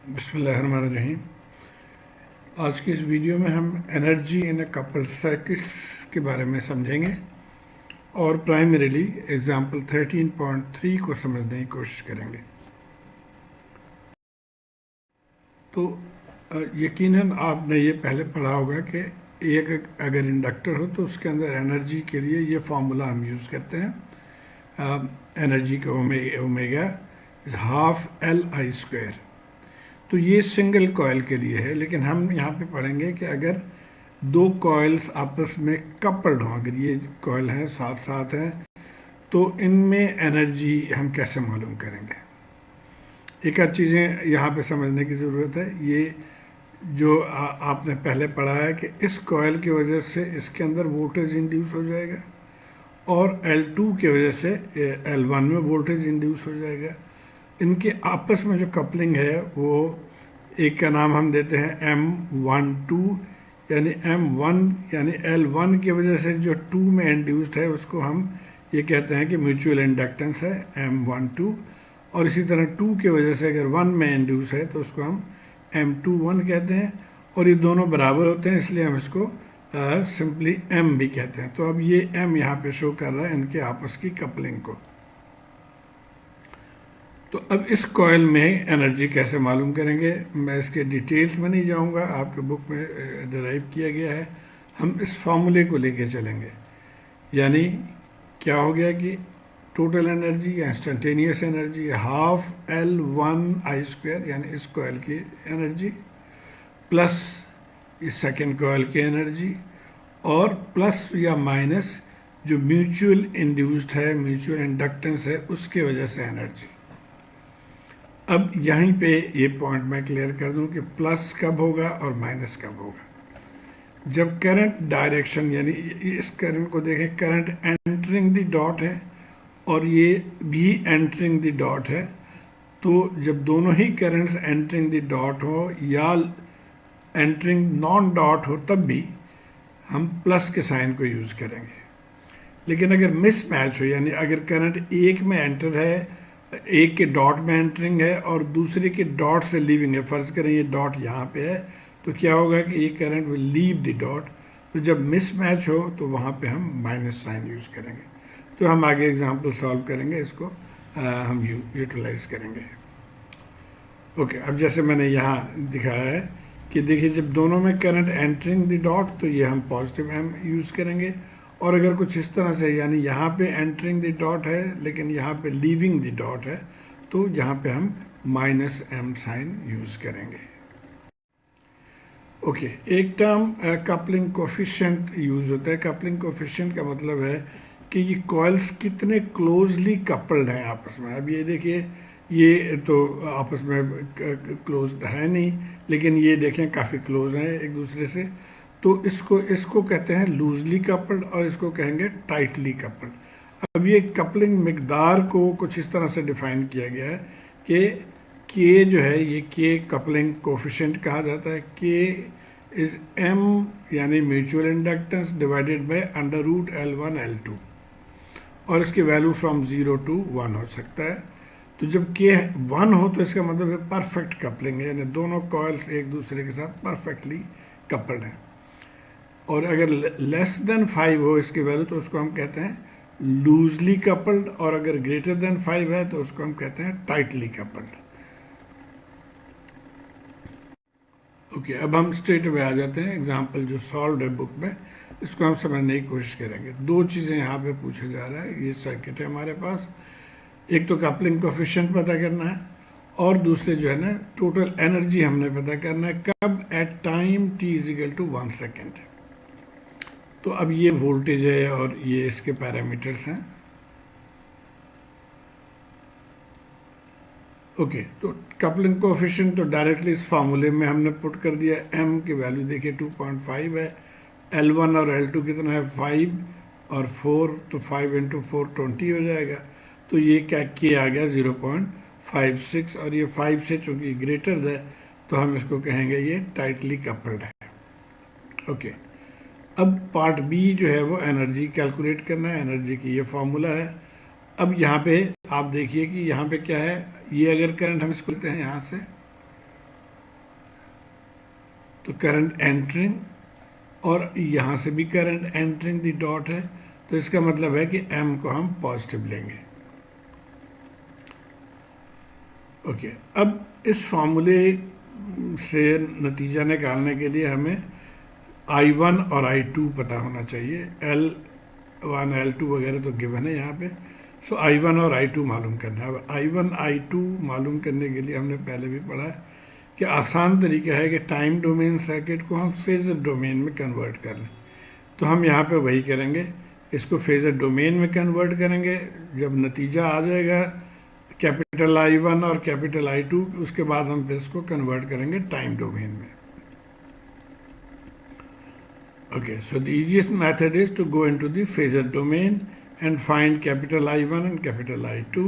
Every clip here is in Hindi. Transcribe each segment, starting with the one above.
बिस्मिल्लाहिर्रहमानिर्रहीम। आज की इस वीडियो में हम energy in a couple circuits के बारे में समझेंगे और प्राइमरीली एग्जांपल 13.3 को समझने की कोशिश करेंगे। तो यकीनन आपने ये पहले पढ़ा होगा कि एक अगर इंडक्टर हो तो उसके अंदर एनर्जी के लिए ये फार्मूला हम यूज़ करते हैं। एनर्जी का omega is half L I square. तो ये सिंगल कॉयल के लिए है, लेकिन हम यहाँ पे पढ़ेंगे कि अगर दो कॉयल्स आपस में कपल्ड हों, अगर ये कॉयल हैं साथ साथ हैं, तो इनमें एनर्जी हम कैसे मालूम करेंगे। एक आध चीज़ें यहाँ पे समझने की ज़रूरत है। ये जो आपने पहले पढ़ा है कि इस कॉयल की वजह से इसके अंदर वोल्टेज इंड्यूस हो जाएगा और L2 की वजह से L1 में वोल्टेज इंड्यूस हो जाएगा। इनके आपस में जो कपलिंग है वो एक का नाम हम देते हैं M12, यानी M1 यानी L1 की वजह से जो 2 में इंड्यूस्ड है उसको हम ये कहते हैं कि म्यूचुअल इंडक्टेंस है M12, और इसी तरह 2 की वजह से अगर 1 में इंड्यूस है तो उसको हम M21 कहते हैं, और ये दोनों बराबर होते हैं इसलिए हम इसको सिंपली M भी कहते हैं। तो अब ये M यहाँ पे शो कर रहा है इनके आपस की कपलिंग को। तो अब इस कॉयल में एनर्जी कैसे मालूम करेंगे, मैं इसके डिटेल्स में नहीं जाऊंगा, आपके बुक में डिराइव किया गया है। हम इस फार्मूले को लेके चलेंगे, यानी क्या हो गया कि टोटल एनर्जी या instantaneous energy half L1 I square, यानी इस कॉयल की एनर्जी प्लस इस सेकेंड कॉयल की एनर्जी, और प्लस या माइनस जो म्यूचुअल इंड्यूस्ड है, म्यूचुअल इंडक्टेंस है, उसके वजह से एनर्जी। अब यहीं पे ये पॉइंट मैं क्लियर कर दूं कि प्लस कब होगा और माइनस कब होगा। जब करंट डायरेक्शन, यानी इस करंट को देखें, करंट एंटरिंग द डॉट है और ये भी एंटरिंग द डॉट है, तो जब दोनों ही करंट्स एंटरिंग द डॉट हो या एंटरिंग नॉन डॉट हो तब भी हम प्लस के साइन को यूज़ करेंगे। लेकिन अगर मिस मैच हो, यानी अगर करंट एक में एंटर है, एक के डॉट में एंटरिंग है और दूसरे के डॉट से लीविंग है, फ़र्ज़ करें ये डॉट यहाँ पे है, तो क्या होगा कि ये current will leave the dot. तो जब मिस मैच हो तो वहाँ पे हम माइनस साइन यूज़ करेंगे। तो हम आगे एग्जांपल सॉल्व करेंगे, इसको हम यूटिलाइज करेंगे। ओके, अब जैसे मैंने यहाँ दिखाया है कि देखिए जब दोनों में करंट एंटरिंग द डॉट तो ये हम पॉजिटिव एम यूज़ करेंगे, और अगर कुछ इस तरह से, यानी यहाँ पे एंटरिंग द डॉट है लेकिन यहाँ पे लीविंग द डॉट है, तो यहाँ पे हम माइनस एम साइन यूज़ करेंगे। ओके, एक टर्म कपलिंग कोफिशिएंट यूज़ होता है। कपलिंग कोफिशिएंट का मतलब है कि ये कॉइल्स कितने क्लोजली कपल्ड हैं आपस में। अब ये देखिए, ये तो आपस में क्लोज है नहीं, लेकिन ये देखें काफ़ी क्लोज हैं एक दूसरे से। तो इसको कहते हैं लूजली कपल्ड और इसको कहेंगे टाइटली कपल्ड। अब ये कपलिंग मिकदार को कुछ इस तरह से डिफाइन किया गया है कि के जो है ये के कपलिंग कोफिशिएंट कहा जाता है। के इज़ एम यानी mutual inductance divided by under root L1 L2, और इसकी वैल्यू फ्रॉम 0 to 1 हो सकता है। तो जब के 1 हो तो इसका मतलब है परफेक्ट कपलिंग है, यानी दोनों कॉइल्स एक दूसरे के साथ परफेक्टली कपल्ड हैं। और अगर लेस देन 5 हो इसकी वैल्यू तो उसको हम कहते हैं लूजली कपल्ड, और अगर ग्रेटर देन 5 है तो उसको हम कहते हैं टाइटली कपल्ड। ओके, अब हम स्ट्रेट अवे आ जाते हैं। एग्जांपल जो सॉल्व है बुक में, इसको हम समझने की कोशिश करेंगे। दो चीज़ें यहाँ पे पूछा जा रहा है। ये सर्किट है हमारे पास, एक तो कपलिंग कोफिशिएंट पता करना है, और दूसरे जो है ना टोटल एनर्जी हमने पता करना है कब, एट टाइम t = 1 सेकेंड। तो अब ये वोल्टेज है और ये इसके पैरामीटर्स हैं। ओके, तो कपलिंग कोफिशिएंट तो डायरेक्टली इस फार्मूले में हमने पुट कर दिया। m की वैल्यू देखिए 2.5 है, L1 और L2 कितना है 5 और 4, तो 5 × 4 20 हो जाएगा। तो ये क्या के आ गया 0.56, और ये 5 से चूँकि ग्रेटर है तो हम इसको कहेंगे ये टाइटली कपल्ड है। ओके, अब पार्ट बी जो है वो एनर्जी कैलकुलेट करना है। एनर्जी की ये फार्मूला है। अब यहाँ पे आप देखिए कि यहाँ पे क्या है, ये अगर करंट हम इसको लेते हैं यहाँ से, तो करंट एंटरिंग, और यहाँ से भी करंट एंटरिंग द डॉट है, तो इसका मतलब है कि एम को हम पॉजिटिव लेंगे। ओके, अब इस फॉर्मूले से नतीजा निकालने के लिए हमें I1 और I2 पता होना चाहिए। L1 L2 वगैरह तो गिवन है यहाँ पे। सो I1 और I2 मालूम करना है। अब I1 I2 मालूम करने के लिए हमने पहले भी पढ़ा है कि आसान तरीका है कि टाइम डोमेन सर्किट को हम फेजर डोमेन में कन्वर्ट कर लें। तो हम यहाँ पे वही करेंगे, इसको फेजर डोमेन में कन्वर्ट करेंगे। जब नतीजा आ जाएगा कैपिटल I1 और कैपिटल I2, उसके बाद हम फिर इसको कन्वर्ट करेंगे टाइम डोमेन में। Okay, so the easiest method is to go into the phasor domain and find capital I1 and capital I2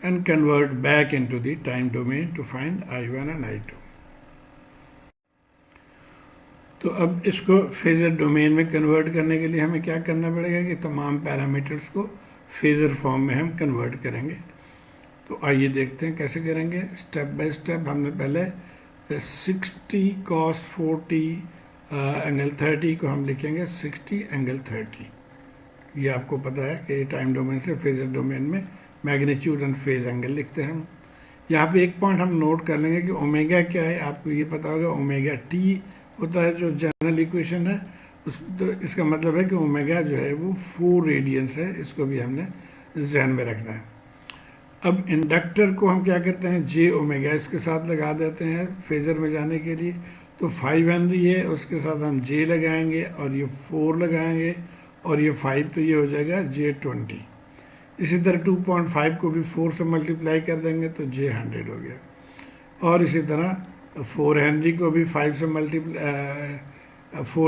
and convert back into the time domain to find I1 and I2. तो अब इसको फेजर डोमेन में कन्वर्ट करने के लिए हमें क्या करना पड़ेगा कि तमाम पैरामीटर्स को फेजर फॉर्म में हम कन्वर्ट करेंगे। तो आइए देखते हैं कैसे करेंगे। स्टेप बाय स्टेप हमने पहले 60 cos 40 एंगल 30 को हम लिखेंगे 60 एंगल 30। ये आपको पता है कि टाइम डोमेन से फेजर डोमेन में मैग्नीट्यूड एंड फेज एंगल लिखते हैं हम। यहाँ पे एक पॉइंट हम नोट कर लेंगे कि ओमेगा क्या है। आपको ये पता होगा ओमेगा टी होता है जो जनरल इक्वेशन है उस, तो इसका मतलब है कि ओमेगा जो है वो 4 रेडियंस है। इसको भी हमने जहन में रखना है। अब इंडक्टर को हम क्या करते हैं, जे ओमेगा इसके साथ लगा देते हैं फेजर में जाने के लिए। तो 5 हेनरी है, उसके साथ हम जे लगाएंगे और ये 4 लगाएंगे और ये 5, तो ये हो जाएगा J20। इसी तरह 2.5 को भी 4 से मल्टीप्लाई कर देंगे तो J100 हो गया। और इसी तरह 4 हेनरी को भी 4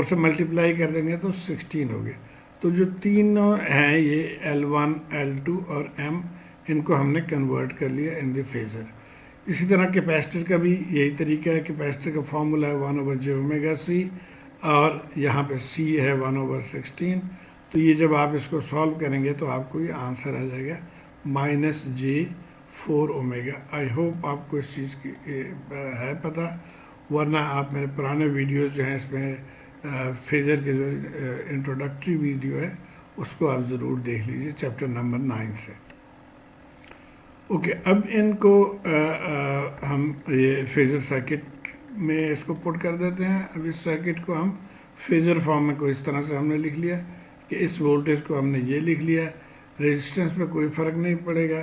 से मल्टीप्लाई कर देंगे तो 16 हो गया। तो जो तीनों हैं ये L1, L2 और M, इनको हमने कन्वर्ट कर लिया इन द फेजर। इसी तरह कैपेसिटर का भी यही तरीका है। कैपेसिटर का फॉर्मूला है 1/j⍵c और यहाँ पे C है 1/16। तो ये जब आप इसको सॉल्व करेंगे तो आपको ये आंसर आ जाएगा -J4ω। आई होप आपको इस चीज़ की है पता, वरना आप मेरे पुराने वीडियोस जो हैं इसमें फेजर के जो इंट्रोडक्टरी वीडियो है उसको आप ज़रूर देख लीजिए चैप्टर नंबर 9 से। ओके, अब इनको हम ये फेजर सर्किट में इसको पुट कर देते हैं। अब इस सर्किट को हम फेजर फॉर्म में को इस तरह से हमने लिख लिया कि इस वोल्टेज को हमने ये लिख लिया। रेजिस्टेंस पे कोई फ़र्क नहीं पड़ेगा।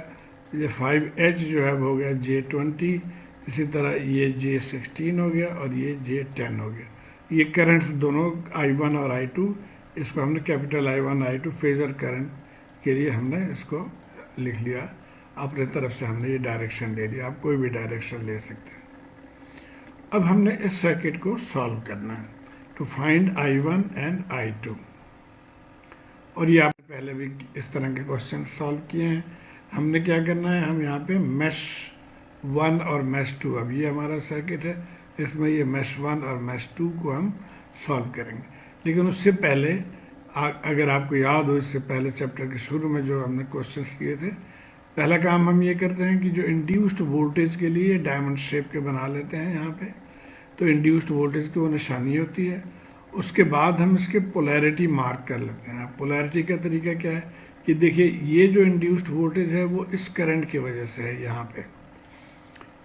ये 5H जो है वो हो गया J20, इसी तरह ये J16 हो गया और ये J10 हो गया। ये करंट्स दोनों I1 और I2, इसको हमने capital I1 I2 phasor current के लिए हमने इसको लिख लिया। अपने तरफ से हमने ये डायरेक्शन ले लिया, आप कोई भी डायरेक्शन ले सकते हैं। अब हमने इस सर्किट को सॉल्व करना है to find I1 and I2। और ये आपने पहले भी इस तरह के क्वेश्चन सॉल्व किए हैं। हमने क्या करना है, हम यहाँ पे मेश 1 और मेश 2, अब ये हमारा सर्किट है, इसमें ये मेश 1 और मेश 2 को हम सॉल्व करेंगे। लेकिन उससे पहले अगर आपको याद हो, इससे पहले चैप्टर के शुरू में जो हमने क्वेश्चन किए थे, पहला काम हम ये करते हैं कि जो इंड्यूस्ड वोल्टेज के लिए डायमंड शेप के बना लेते हैं यहाँ पे। तो इंड्यूस्ड वोल्टेज की वो निशानी होती है। उसके बाद हम इसके पोलैरिटी मार्क कर लेते हैं। पोलैरिटी का तरीका क्या है कि देखिए ये जो इंड्यूस्ड वोल्टेज है वो इस करंट की वजह से है यहाँ पे।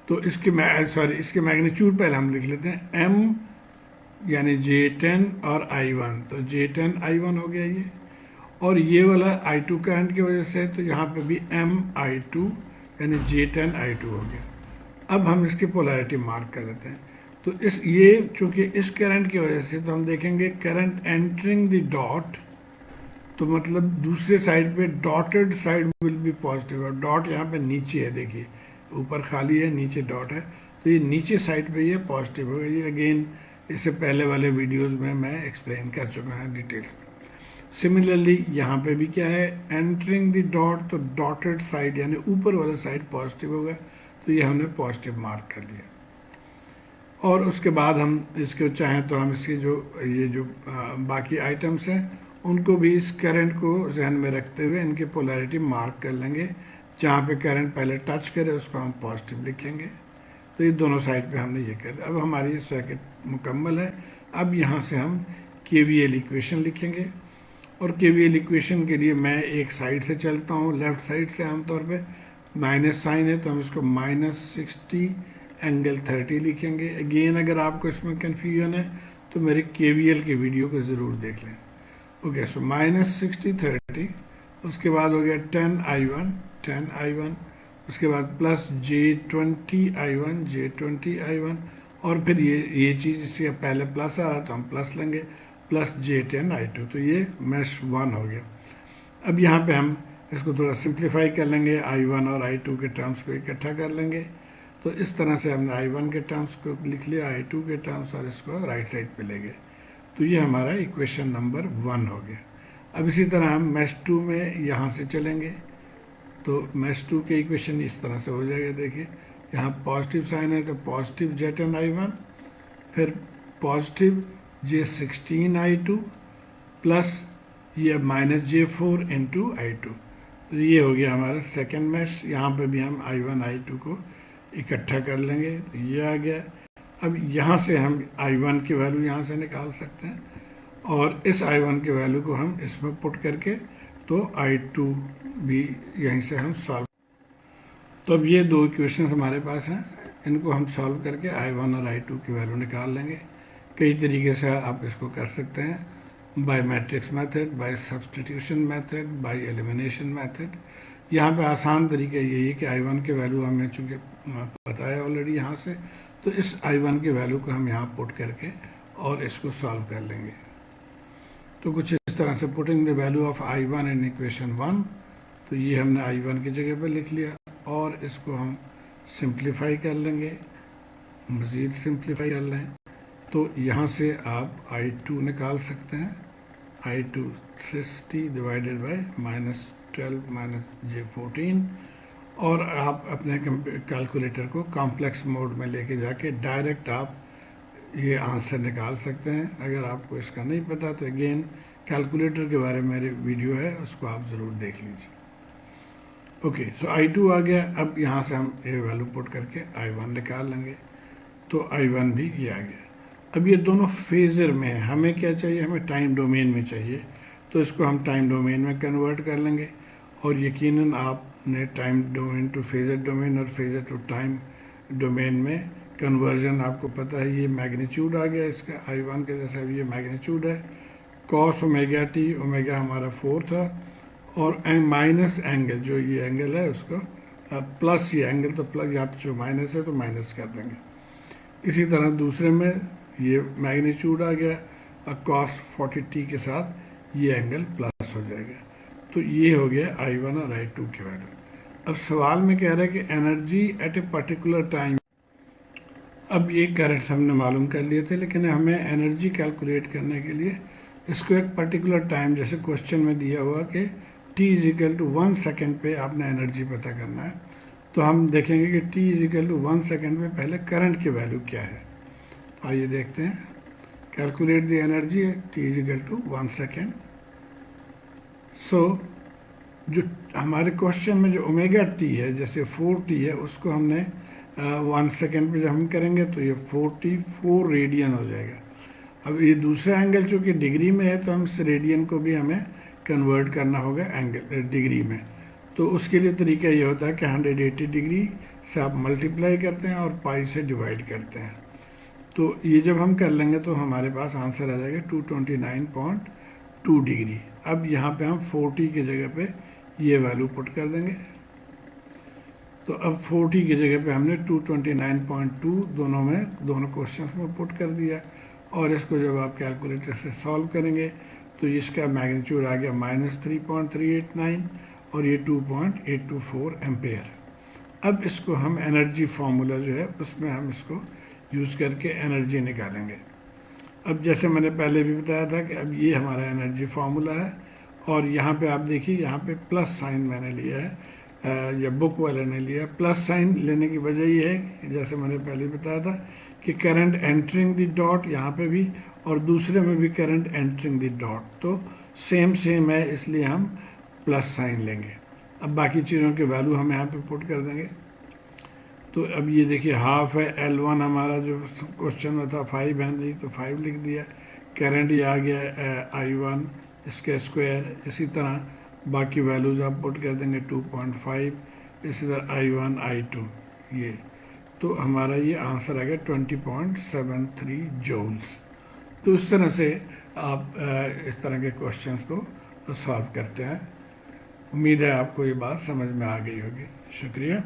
तो इसके इसके मैग्नीट्यूड पहले हम लिख लेते हैं M यानी J10 और I1। तो J10 I1 हो गया ये, और ये वाला I2 करंट की वजह से, तो यहाँ पे भी MI2 यानी J10 I2 हो गया। अब हम इसकी पोलैरिटी मार्क कर लेते हैं। तो ये चूँकि इस करंट की वजह से, तो हम देखेंगे करंट एंटरिंग द डॉट, तो मतलब दूसरे साइड पे dotted side will be positive. और डॉट यहाँ पे नीचे है, देखिए ऊपर खाली है, नीचे डॉट है, तो ये नीचे साइड पे ये पॉजिटिव होगा। ये अगेन इससे पहले वाले वीडियोस में मैं एक्सप्लेन कर चुका हूँ डिटेल्स में। सिमिलरली यहाँ पे भी क्या है, एंटरिंग द डॉट, तो डॉटेड साइड यानी ऊपर वाला साइड पॉजिटिव होगा, तो ये हमने पॉजिटिव मार्क कर लिया। और उसके बाद हम इसके चाहें तो हम इसके जो बाकी आइटम्स हैं उनको भी इस करंट को जहन में रखते हुए इनकी पोलैरिटी मार्क कर लेंगे। जहाँ पे करंट पहले टच करे उसको हम पॉजिटिव लिखेंगे, तो ये दोनों साइड पे हमने ये कर, अब हमारी ये सर्किट मुकम्मल है। अब यहाँ से हम KVL इक्वेशन लिखेंगे, और KVL इक्वेशन के लिए मैं एक साइड से चलता हूँ, लेफ्ट साइड से। आमतौर पे माइनस साइन है तो हम इसको -60 एंगल 30 लिखेंगे। अगेन अगर आपको इसमें कन्फ्यूजन है तो मेरे KVL के वीडियो को ज़रूर देख लें। ओके, सो -60 30, उसके बाद हो गया 10 I1, उसके बाद प्लस J20 I1, और फिर ये चीज़, इससे पहले प्लस आ रहा तो हम प्लस लेंगे, प्लस J10 I2। तो ये मैश 1 हो गया। अब यहाँ पे हम इसको थोड़ा सिंप्लीफाई कर लेंगे, I1 और I2 के टर्म्स को इकट्ठा कर लेंगे। तो इस तरह से हमने I1 के टर्म्स को लिख लिया, I2 के टर्म्स, और इसको राइट साइड पे ले गए। तो ये हमारा इक्वेशन नंबर 1 हो गया। अब इसी तरह हम मैश 2 में यहाँ से चलेंगे, तो मैश 2 के इक्वेशन इस तरह से हो जाएगा। देखिए यहाँ पॉजिटिव साइन है तो पॉजिटिव J10 I1, फिर पॉजिटिव J16 I2, प्लस ये -J4 इंटू I2। तो ये हो गया हमारा सेकेंड मैश। यहाँ पे भी हम I1 I2 को इकट्ठा कर लेंगे, तो ये आ गया। अब यहाँ से हम I1 की वैल्यू यहाँ से निकाल सकते हैं, और इस I1 के वैल्यू को हम इसमें पुट करके तो I2 भी यहीं से हम सॉल्व। तो अब ये दो इक्वेशन हमारे पास हैं, इनको हम सॉल्व करके I1 और I2 की वैल्यू निकाल लेंगे। कई तरीके से आप इसको कर सकते हैं, by matrix method, by substitution method, by elimination method. यहाँ पे आसान तरीका यही है कि I1 के वैल्यू हमें चूँकि पता है ऑलरेडी यहाँ से, तो इस I1 के वैल्यू को हम यहाँ पुट करके और इसको सॉल्व कर लेंगे। तो कुछ इस तरह से, putting the value of I1 in equation 1, तो ये हमने I1 की जगह पर लिख लिया, और इसको हम सिंप्लीफाई कर लेंगे, मज़ीद सिंप्लीफाई कर लें। तो यहाँ से आप I2 निकाल सकते हैं, I2 60 डिवाइडेड बाय -12 J14, और आप अपने कैलकुलेटर को कॉम्प्लेक्स मोड में लेके जाके डायरेक्ट आप ये आंसर निकाल सकते हैं। अगर आपको इसका नहीं पता तो अगेन कैलकुलेटर के बारे में मेरे वीडियो है, उसको आप ज़रूर देख लीजिए। ओके, सो I2 आ गया। अब यहाँ से हम ये वैल्यू पुट करके I1 निकाल लेंगे, तो I1 भी ये आ गया। अब ये दोनों फेज़र में है, हमें क्या चाहिए, हमें टाइम डोमेन में चाहिए, तो इसको हम टाइम डोमेन में कन्वर्ट कर लेंगे। और यकीनन आपने time domain to phasor domain और फेज़र टू टाइम डोमेन में कन्वर्जन आपको पता है। ये मैग्नीट्यूड आ गया इसका, I1 के जैसा ये मैग्नीट्यूड है, cos ओमेगा t, ओमेगा हमारा 4 था, और माइनस एंगल, जो ये एंगल है उसको प्लस, ये एंगल तो प्लस, यहाँ पे जो माइनस है तो माइनस कर देंगे। इसी तरह दूसरे में ये मैग्नीट्यूड आ गया, और cos 40t के साथ ये एंगल प्लस हो जाएगा। तो ये हो गया I1 और I2 की वैल्यू। अब सवाल में कह रहा है कि energy at a particular time. अब ये करंट्स हमने मालूम कर लिए थे, लेकिन हमें एनर्जी कैलकुलेट करने के लिए इसको एक पर्टिकुलर टाइम, जैसे क्वेश्चन में दिया हुआ कि t = 1 सेकेंड पे आपने एनर्जी पता करना है, तो हम देखेंगे कि t = 1 सेकेंड में पहले करंट की वैल्यू क्या है। आइए देखते हैं, calculate the energy, t = 1 second. So जो हमारे क्वेश्चन में जो ओमेगा t है, जैसे 4t है, उसको हमने 1 सेकेंड पे जब हम करेंगे तो ये 44 रेडियन हो जाएगा। अब ये दूसरा एंगल चूँकि डिग्री में है, तो हम इस रेडियन को भी हमें कन्वर्ट करना होगा एंगल डिग्री में। तो उसके लिए तरीका ये होता है कि 180 डिग्री से आप मल्टीप्लाई करते हैं और पाई से डिवाइड करते हैं। तो ये जब हम कर लेंगे तो हमारे पास आंसर आ जाएगा 229.2 डिग्री। अब यहाँ पे हम 40 की जगह पे ये वैल्यू पुट कर देंगे। तो अब 40 की जगह पे हमने 229.2 दोनों क्वेश्चंस में पुट कर दिया, और इसको जब आप कैलकुलेटर से सॉल्व करेंगे तो इसका मैग्नीट्यूड आ गया -3.389, और ये 2.824 एम्पेयर। अब इसको हम एनर्जी फार्मूला जो है उसमें हम इसको यूज़ करके एनर्जी निकालेंगे। अब जैसे मैंने पहले भी बताया था कि अब ये हमारा एनर्जी फार्मूला है, और यहाँ पे आप देखिए, यहाँ पे प्लस साइन मैंने लिया है, या बुक वाले ने लिया। प्लस साइन लेने की वजह ये है, जैसे मैंने पहले बताया था कि करंट एंटरिंग द डॉट यहाँ पे भी, और दूसरे में भी करंट एंटरिंग द डॉट, तो सेम है, इसलिए हम प्लस साइन लेंगे। अब बाकी चीज़ों के वैल्यू हम यहाँ पे पुट कर देंगे। तो अब ये देखिए हाफ है, L1 हमारा जो क्वेश्चन में था 5 हेनरी, तो 5 लिख दिया। करंट ये आ गया I1 इसके स्क्वायर। इसी तरह बाकी वैल्यूज़ आप पुट कर देंगे 2.5, इसी तरह I1 I2 ये, तो हमारा ये आंसर आ गया 20.73 जूल्स। तो इस तरह से आप इस तरह के क्वेश्चंस को सॉल्व करते हैं। उम्मीद है आपको ये बात समझ में आ गई होगी। शुक्रिया।